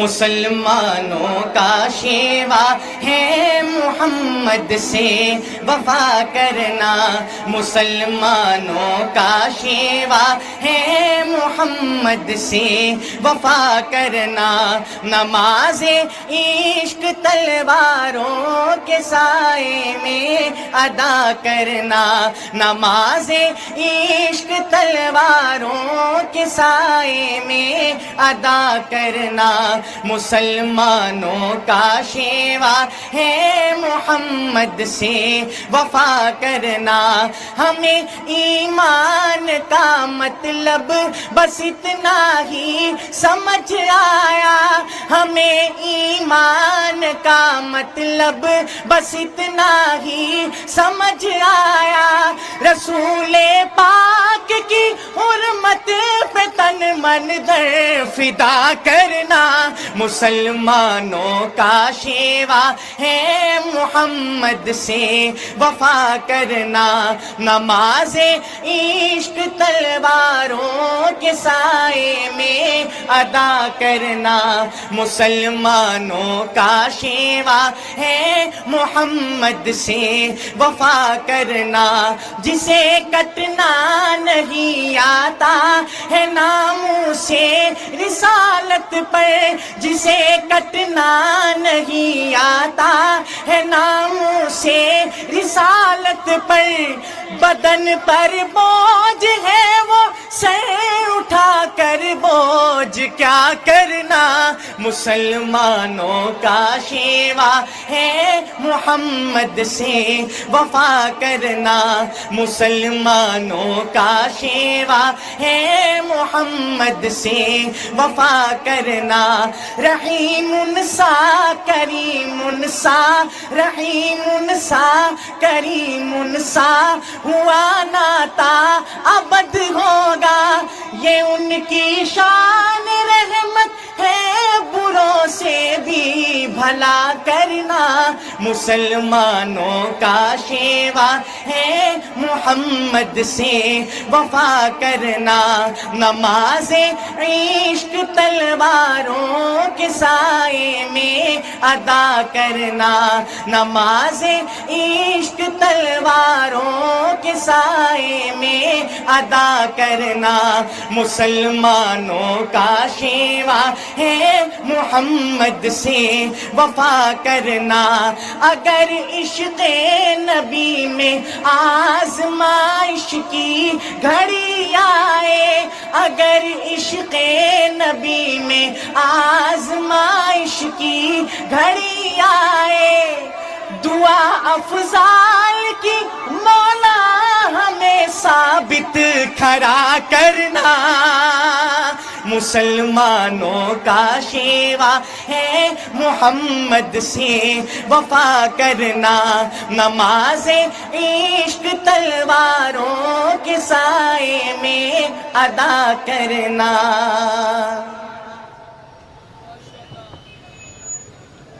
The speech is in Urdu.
مسلمانوں کا شیوا ہے محمد سے وفا کرنا، مسلمانوں کا شیوا ہے محمد سے وفا کرنا، نماز عشق تلواروں کے سائے میں ادا کرنا، نماز عشق تلواروں کے سائے میں ادا کرنا، مسلمانوں کا شیوا ہے محمد سے وفا کرنا، ہمیں ایمان کا مطلب بس اتنا ہی سمجھ آیا، ہمیں ایمان کا مطلب بس اتنا ہی سمجھ آیا، رسول پاک کی حرمت پہ تن من در فدا کرنا، مسلمانوں کا شیوا ہے محمد سے وفا کرنا، نماز عشق تلواروں کے سائے میں ادا کرنا، مسلمانوں کا شیوا ہے محمد سے وفا کرنا، جسے کٹنا نہیں آتا ہے ناموں سے رسالت پر، جسے کٹنا نہیں آتا ہے ناموں سے رسالت پر، بدن پر بوجھ ہے وہ سر اٹھا کر بوجھ کیا کرنا، مسلمانوں کا شیوا ہے محمد سے وفا کرنا، مسلمانوں کا شیوا ہے محمد سے وفا کرنا، رحیم سا کریم سا رحیم سا کریم سا ہوا ناتا ابد ہوگا، یہ ان کی شان رحمت ہے بروں سے بھی بھلا کرنا، مسلمانوں کا شیوا ہے محمد سے وفا کرنا، نماز عشق تلواروں کے سائے میں ادا کرنا، نماز عشق تلواروں کے سائے میں ادا کرنا، مسلمانوں کا شیوا ہے محمد سے وفا کرنا، اگر عشق نبی میں آزمائش کی گھڑی آئے، اگر عشق نبی میں آزمائش کی گھڑی آئے، دعا افضال کی مولا ہمیں ثابت کھڑا کرنا، مسلمانوں کا شیوا ہے محمد سے وفا کرنا، نماز عشق تلواروں کے سائے میں ادا کرنا۔